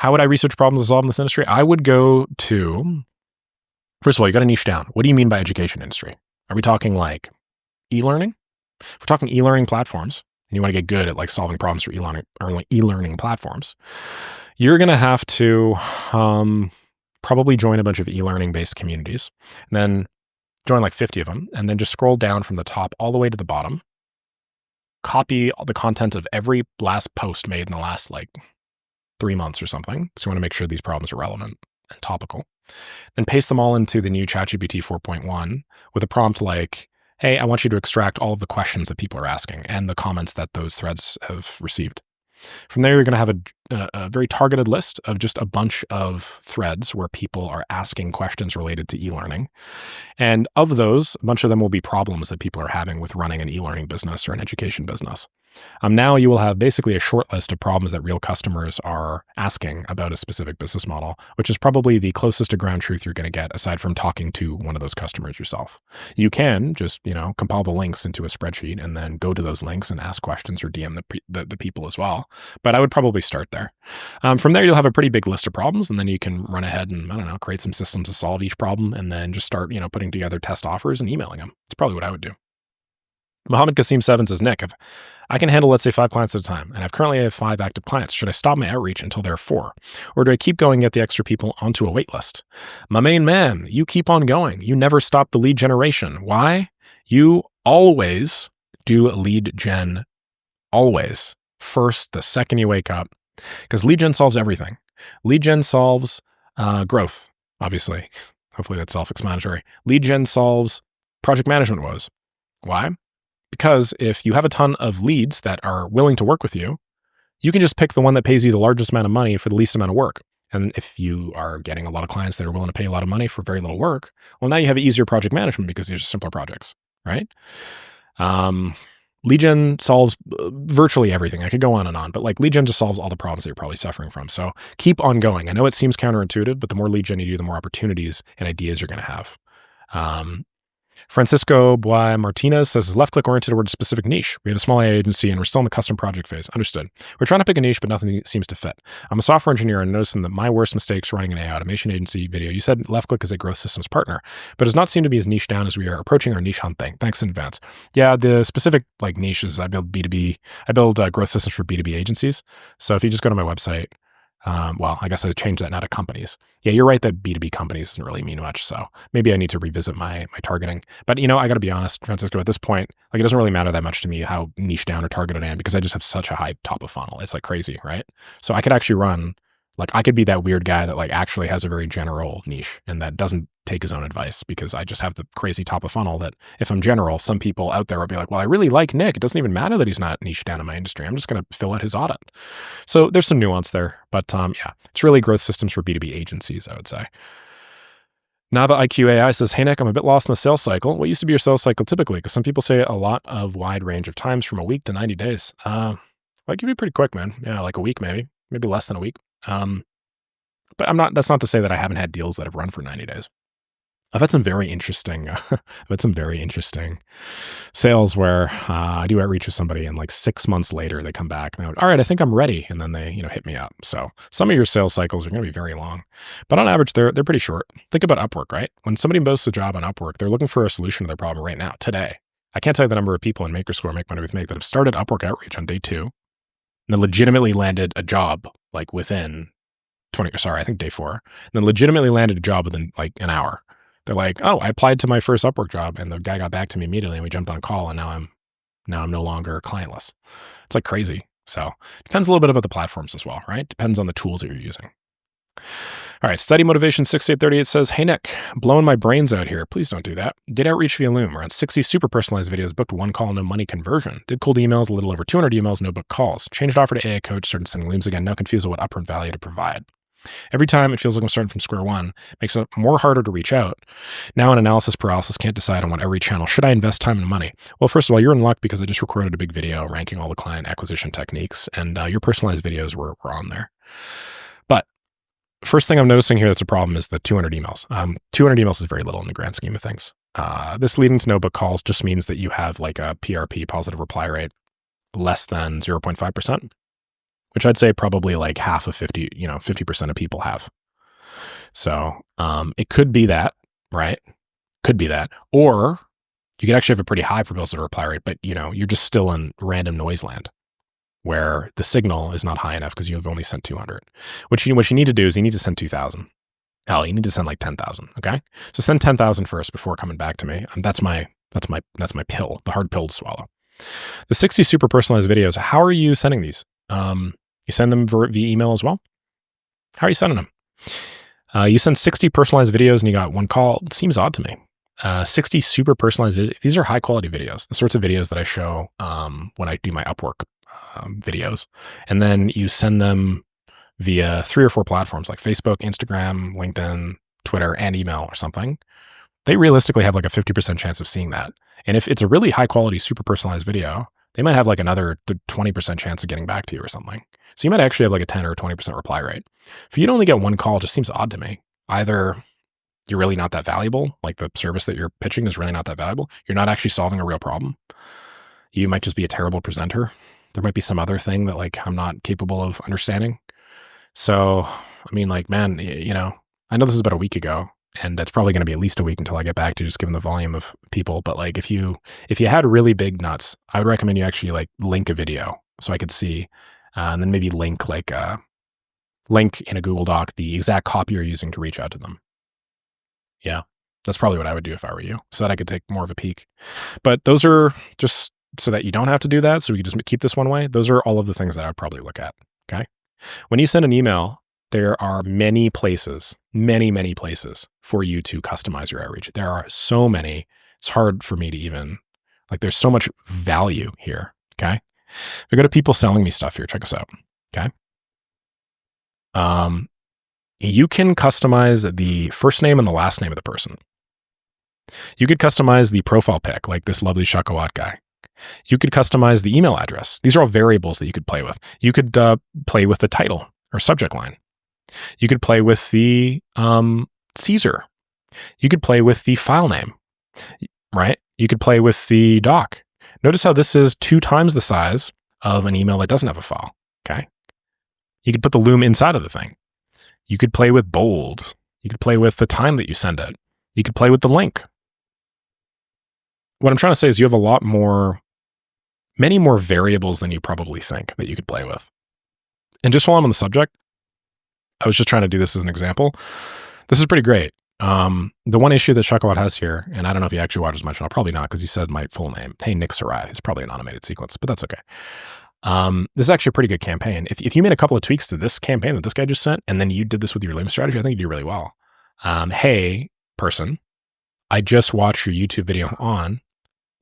How would I research problems to solve in this industry? I would go to, first of all, you got to niche down. What do you mean by education industry? Are we talking like e-learning? If we're talking e-learning platforms, and you want to get good at like solving problems for e-learning platforms, you're going to have to probably join a bunch of e-learning based communities, and then join like 50 of them, and then just scroll down from the top all the way to the bottom, copy all the content of every last post made in the last like 3 months or something. So you want to make sure these problems are relevant and topical. Then paste them all into the new ChatGPT 4.1 with a prompt like, hey, I want you to extract all of the questions that people are asking and the comments that those threads have received. From there, you're going to have a very targeted list of just a bunch of threads where people are asking questions related to e-learning. And of those, a bunch of them will be problems that people are having with running an e-learning business or an education business. Now you will have basically a short list of problems that real customers are asking about a specific business model, which is probably the closest to ground truth you're going to get aside from talking to one of those customers yourself. You can just, compile the links into a spreadsheet and then go to those links and ask questions or DM the people as well. But I would probably start there. From there, you'll have a pretty big list of problems, and then you can run ahead and, create some systems to solve each problem and then just start, putting together test offers and emailing them. It's probably what I would do. Mohammed Kasim 7 says, Nick, if I can handle, let's say, 5 clients at a time, and I have 5 active clients, should I stop my outreach until there are 4? Or do I keep going and get the extra people onto a wait list? My main man, you keep on going. You never stop the lead generation. Why? You always do lead gen, always. First, the second you wake up. Because lead gen solves everything. Lead gen solves growth, obviously. Hopefully that's self-explanatory. Lead gen solves project management woes. Why? Because if you have a ton of leads that are willing to work with you, you can just pick the one that pays you the largest amount of money for the least amount of work. And if you are getting a lot of clients that are willing to pay a lot of money for very little work, well, now you have easier project management because these are simpler projects, right? Lead gen solves virtually everything. I could go on, but like lead gen just solves all the problems that you're probably suffering from. So keep on going. I know it seems counterintuitive, but the more lead gen you do, the more opportunities and ideas you're going to have. Francisco Boy Martinez says, left click oriented toward a specific niche. We have a small AI agency and we're still in the custom project phase. Understood. We're trying to pick a niche, but nothing seems to fit. I'm a software engineer and noticing that my worst mistakes running an AI automation agency video. You said left click is a growth systems partner, but does not seem to be as niche down as we are approaching our niche hunt thing. Thanks in advance. Yeah, the specific like niche is I build B2B. I build growth systems for B2B agencies. So if you just go to my website, I guess I changed that now to companies. Yeah, you're right that B2B companies doesn't really mean much. So maybe I need to revisit my targeting. But I got to be honest, Francisco, at this point, like it doesn't really matter that much to me how niche down or targeted I am because I just have such a high top of funnel. It's like crazy, right? So I could actually run, like I could be that weird guy that like actually has a very general niche and that doesn't take his own advice because I just have the crazy top of funnel that if I'm general, some people out there will be like, well, I really like Nick. It doesn't even matter that he's not niche down in my industry. I'm just going to fill out his audit. So there's some nuance there, but yeah, it's really growth systems for B2B agencies, I would say. Nava IQAI says, hey, Nick, I'm a bit lost in the sales cycle. What used to be your sales cycle typically? Because some people say a lot of wide range of times from a week to 90 days. That could be pretty quick, man. Yeah, like a week, maybe less than a week. But that's not to say that I haven't had deals that have run for 90 days. I've had some very interesting sales where I do outreach with somebody and like 6 months later they come back and they're like, all right, I think I'm ready. And then they, hit me up. So some of your sales cycles are going to be very long, but on average, they're pretty short. Think about Upwork, right? When somebody posts a job on Upwork, they're looking for a solution to their problem right now, today. I can't tell you the number of people in MakerScore, Make Money with Make, that have started Upwork outreach on day 2 and then legitimately landed a job like within I think day 4, and then legitimately landed a job within like an hour. They're like, oh, I applied to my first Upwork job and the guy got back to me immediately and we jumped on a call and now I'm no longer clientless. It's like crazy. So depends a little bit about the platforms as well, right? Depends on the tools that you're using. All right, Study Motivation 6838 says, hey, Nick, blowing my brains out here. Please don't do that. Did outreach via Loom. Around 60 super personalized videos, booked 1 call, no money conversion. Did cold emails, a little over 200 emails, no book calls. Changed offer to AI coach, started sending Looms again, now confused with what upfront value to provide. Every time it feels like I'm starting from square one, makes it more harder to reach out. Now an analysis paralysis, can't decide on what every channel. Should I invest time and money? Well, first of all, you're in luck because I just recorded a big video ranking all the client acquisition techniques and your personalized videos were on there. But first thing I'm noticing here that's a problem is the 200 emails. 200 emails is very little in the grand scheme of things. This leading to no book calls just means that you have like a PRP, positive reply rate, less than 0.5%. which I'd say probably like half of 50% of people have. So it could be that, right? Could be that. Or you could actually have a pretty high proposal to reply rate, but you're just still in random noise land where the signal is not high enough because you have only sent 200. What you need to do is you need to send 2,000. Hell, you need to send like 10,000. Okay, so send 10,000 first before coming back to me. That's my pill, the hard pill to swallow. The 60 super personalized videos. How are you sending these? You send them via email as well. How are you sending them? You send 60 personalized videos and you got one call. It seems odd to me. 60 super personalized videos. These are high quality videos, the sorts of videos that I show when I do my Upwork videos. And then you send them via 3 or 4 platforms like Facebook, Instagram, LinkedIn, Twitter, and email or something. They realistically have like a 50% chance of seeing that. And if it's a really high quality, super personalized video, they might have like another 20% chance of getting back to you or something. So you might actually have like a 10 or 20% reply rate. For you to only get one call just seems odd to me. Either you're really not that valuable, like the service that you're pitching is really not that valuable. You're not actually solving a real problem. You might just be a terrible presenter. There might be some other thing that like I'm not capable of understanding. So, I mean, like, man, I know this is about a week ago, and that's probably going to be at least a week until I get back to just given the volume of people. But like, if you had really big nuts, I would recommend you actually like link a video so I could see, and then maybe link in a Google Doc the exact copy you're using to reach out to them. Yeah, that's probably what I would do if I were you, so that I could take more of a peek. But those are just so that you don't have to do that, so we can just keep this one way. Those are all of the things that I would probably look at. Okay. When you send an email, there are many places for you to customize your outreach. There are so many. It's hard for me to even, like, there's so much value here. Okay. We go to people selling me stuff here. Check us out. Okay. You can customize the first name and the last name of the person. You could customize the profile pic, like this lovely Shakawat guy. You could customize the email address. These are all variables that you could play with. You could play with the title or subject line. You could play with the Caesar. You could play with the file name, right? You could play with the doc. Notice how this is 2 times the size of an email that doesn't have a file, okay? You could put the loom inside of the thing. You could play with bold. You could play with the time that you send it. You could play with the link. What I'm trying to say is you have many more variables than you probably think that you could play with. And just while I'm on the subject, I was just trying to do this as an example. This is pretty great. The one issue that Shakawat has here, and I don't know if he actually watches my channel, probably not because he said my full name. Hey, Nick Saraev. It's probably an automated sequence, but that's okay. This is actually a pretty good campaign. If you made a couple of tweaks to this campaign that this guy just sent, and then you did this with your loom strategy, I think you do really well. Hey, person, I just watched your YouTube video on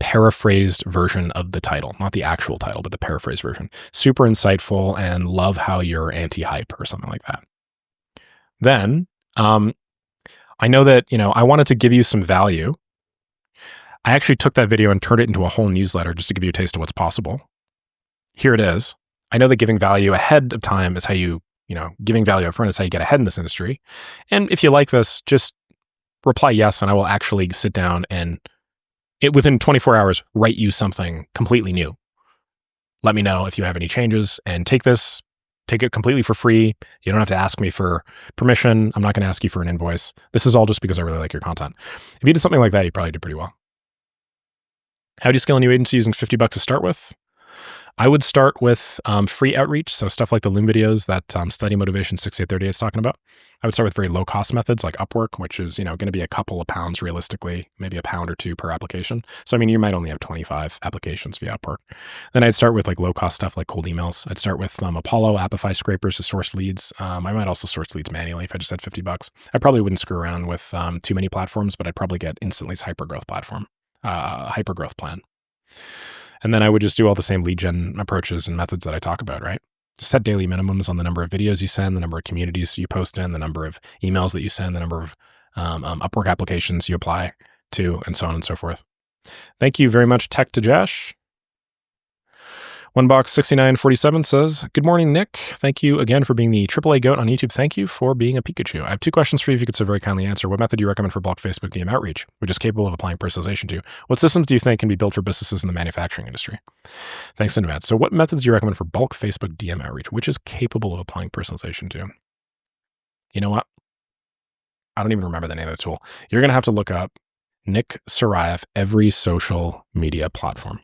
paraphrased version of the title, not the actual title, but the paraphrased version. Super insightful and love how you're anti-hype or something like that. Then, I know that, I wanted to give you some value. I actually took that video and turned it into a whole newsletter just to give you a taste of what's possible. Here it is. I know that giving value ahead of time is how giving value up front is how you get ahead in this industry. And if you like this, just reply yes, and I will actually sit down and within 24 hours, write you something completely new. Let me know if you have any changes and take it completely for free. You don't have to ask me for permission. I'm not going to ask you for an invoice. This is all just because I really like your content. If you did something like that, you probably did pretty well. How do you scale a new agency using $50 to start with? I would start with free outreach, so stuff like the Loom videos that Study Motivation 6838 is talking about. I would start with very low-cost methods like Upwork, which is going to be a couple of pounds realistically, maybe a pound or 2 per application. So I mean, you might only have 25 applications via Upwork. Then I'd start with like low-cost stuff like cold emails. I'd start with Apollo, Appify scrapers to source leads. I might also source leads manually if I just had $50. I probably wouldn't screw around with too many platforms, but I'd probably get Instantly's hypergrowth plan. And then I would just do all the same lead gen approaches and methods that I talk about, right? Just set daily minimums on the number of videos you send, the number of communities you post in, the number of emails that you send, the number of Upwork applications you apply to, and so on and so forth. Thank you very much, Tech to Josh. OneBox6947 says, "Good morning, Nick. Thank you again for being the AAA GOAT on YouTube. Thank you for being a Pikachu. I have 2 questions for you if you could so very kindly answer. What method do you recommend for bulk Facebook DM outreach, which is capable of applying personalization to? What systems do you think can be built for businesses in the manufacturing industry? Thanks in advance. So what methods do you recommend for bulk Facebook DM outreach, which is capable of applying personalization to? You know what? I don't even remember the name of the tool. You're going to have to look up Nick Saraev, every social media platform.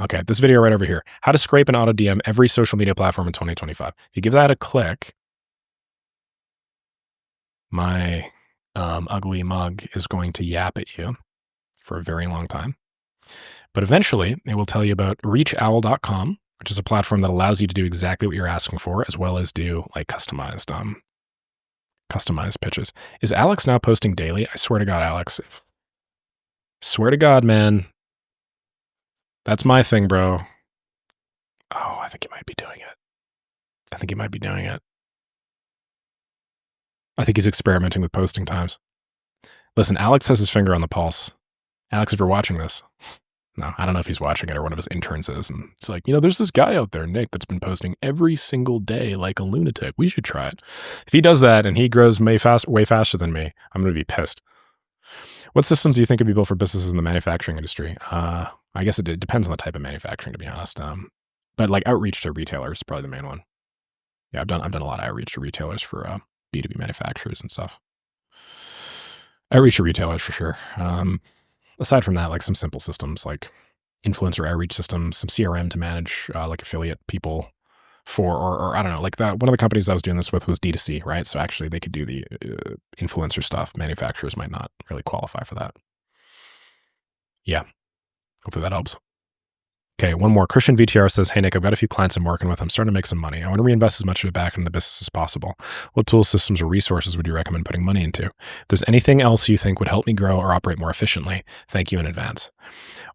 Okay. This video right over here. How to scrape and auto DM every social media platform in 2025. If you give that a click, my ugly mug is going to yap at you for a very long time. But eventually, it will tell you about reachowl.com, which is a platform that allows you to do exactly what you're asking for, as well as do like customized pitches. Is Alex now posting daily? I swear to God, Alex. Swear to God, man. That's my thing, bro. Oh, I think he might be doing it. I think he's experimenting with posting times. Listen, Alex has his finger on the pulse. Alex, if you're watching this, no, I don't know if he's watching it or one of his interns is. And it's like, there's this guy out there, Nick, that's been posting every single day like a lunatic. We should try it. If he does that and he grows way faster than me, I'm going to be pissed. What systems do you think could be built for businesses in the manufacturing industry? I guess it depends on the type of manufacturing, to be honest. But like outreach to retailers is probably the main one. Yeah, I've done a lot of outreach to retailers for B2B manufacturers and stuff. Outreach to retailers for sure. Aside from that, like some simple systems like influencer outreach systems, some CRM to manage like affiliate people for, or I don't know, like one of the companies I was doing this with was D2C, right? So actually they could do the influencer stuff. Manufacturers might not really qualify for that. Yeah, hopefully that helps. Okay, one more. Christian VTR says, "Hey, Nick, I've got a few clients I'm working with. I'm starting to make some money. I want to reinvest as much of it back into the business as possible. What tools, systems, or resources would you recommend putting money into? If there's anything else you think would help me grow or operate more efficiently, thank you in advance."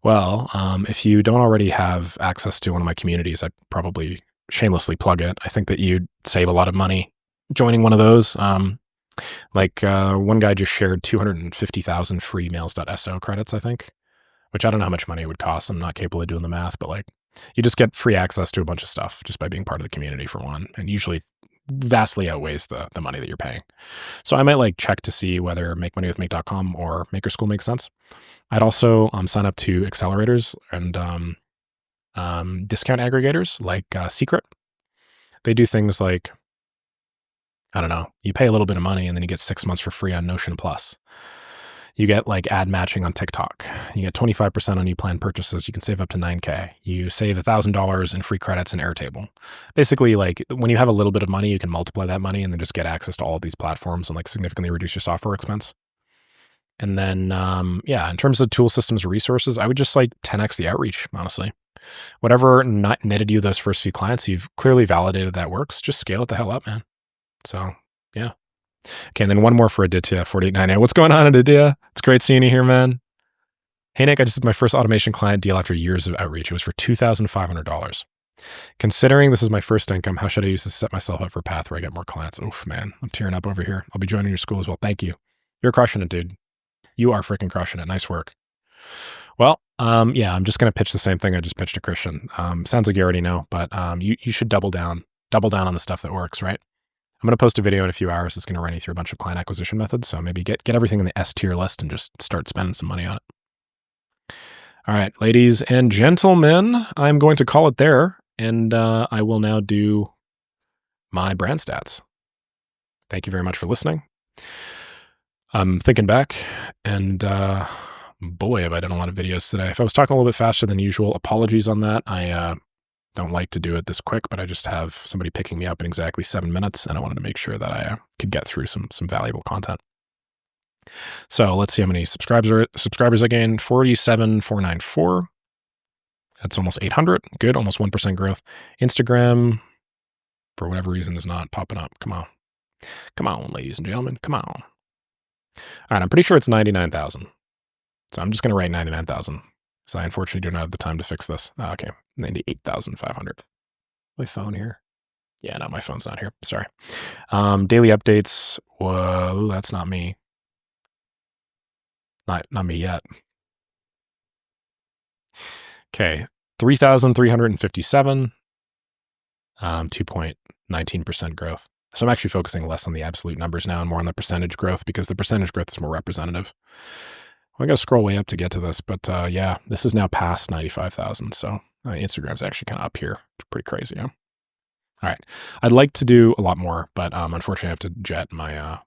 Well, if you don't already have access to one of my communities, I'd probably shamelessly plug it. I think that you'd save a lot of money joining one of those. One guy just shared 250,000 free mails.so credits, I think. Which I don't know how much money it would cost. I'm not capable of doing the math, but like you just get free access to a bunch of stuff just by being part of the community for one, and usually vastly outweighs the money that you're paying. So I might like check to see whether makemoneywithmake.com or Maker School makes sense. I'd also sign up to accelerators and discount aggregators like Secret. They do things like, I don't know, you pay a little bit of money and then you get 6 months for free on Notion Plus. You get like ad matching on TikTok. You get 25% on new plan purchases. You can save up to $9K. You save $1,000 in free credits in Airtable. Basically, like when you have a little bit of money, you can multiply that money and then just get access to all of these platforms and like significantly reduce your software expense. And then, in terms of tool systems or resources, I would just like 10x the outreach, honestly. Whatever netted you those first few clients, you've clearly validated that works. Just scale it the hell up, man. So, yeah. Okay, and then one more for Aditya, 4898. What's going on, Aditya? It's great seeing you here, man. Hey, Nick, I just did my first automation client deal after years of outreach. It was for $2,500. Considering this is my first income, how should I use this to set myself up for a path where I get more clients? Oof, man, I'm tearing up over here. I'll be joining your school as well. Thank you. You're crushing it, dude. You are freaking crushing it. Nice work. Well, I'm just going to pitch the same thing I just pitched to Christian. Sounds like you already know, but you should double down on the stuff that works, right? I'm going to post a video in a few hours that's going to run you through a bunch of client acquisition methods. So maybe get everything in the S tier list and just start spending some money on it. All right, ladies and gentlemen, I'm going to call it there. And I will now do my brand stats. Thank you very much for listening. I'm thinking back and boy, have I done a lot of videos today. If I was talking a little bit faster than usual, apologies on that. I don't like to do it this quick, but I just have somebody picking me up in exactly 7 minutes, and I wanted to make sure that I could get through some valuable content. So let's see how many subscribers I gained. 47,494. That's almost 800. Good, almost 1% growth. Instagram, for whatever reason, is not popping up. Come on, ladies and gentlemen, come on. All right, I'm pretty sure it's 99,000. So I'm just going to write 99,000. So I unfortunately do not have the time to fix this. Okay, 98,500. My phone here. Yeah, no, my phone's not here. Sorry. Daily updates. Whoa, that's not me. Not me yet. Okay, 3,357, 2.19% growth. So I'm actually focusing less on the absolute numbers now and more on the percentage growth because the percentage growth is more representative. Well, I got to scroll way up to get to this, but yeah, this is now past 95,000. So Instagram's actually kind of up here. It's pretty crazy. Yeah. All right. I'd like to do a lot more, but unfortunately I have to jet. My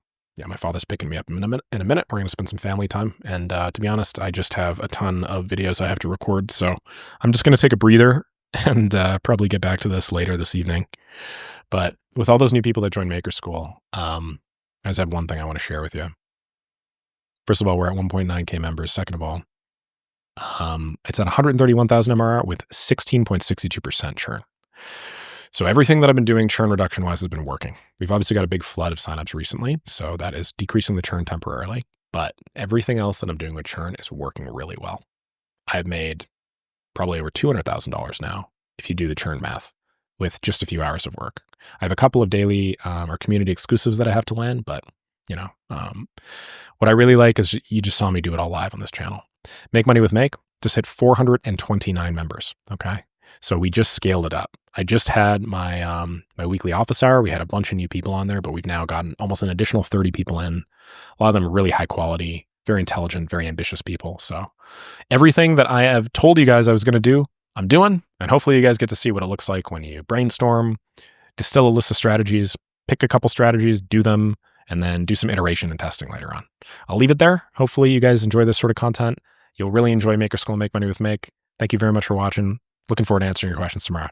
father's picking me up in a minute. We're going to spend some family time. And to be honest, I just have a ton of videos I have to record. So I'm just going to take a breather and probably get back to this later this evening. But with all those new people that joined Maker School, I just have one thing I want to share with you. First of all, we're at 1.9K members. Second of all, it's at 131,000 MRR with 16.62% churn. So everything that I've been doing churn reduction wise has been working. We've obviously got a big flood of signups recently, so that is decreasing the churn temporarily, but everything else that I'm doing with churn is working really well. I've made probably over $200,000 now if you do the churn math with just a few hours of work. I have a couple of daily or community exclusives that I have to land, but what I really like is you just saw me do it all live on this channel. Make Money with Make just hit 429 members. Okay. So we just scaled it up. I just had my weekly office hour. We had a bunch of new people on there, but we've now gotten almost an additional 30 people in. A lot of them are really high quality, very intelligent, very ambitious people. So everything that I have told you guys I was going to do, I'm doing. And hopefully you guys get to see what it looks like when you brainstorm, distill a list of strategies, pick a couple strategies, do them, and then do some iteration and testing later on. I'll leave it there. Hopefully you guys enjoy this sort of content. You'll really enjoy Maker School and Make Money with Make. Thank you very much for watching. Looking forward to answering your questions tomorrow.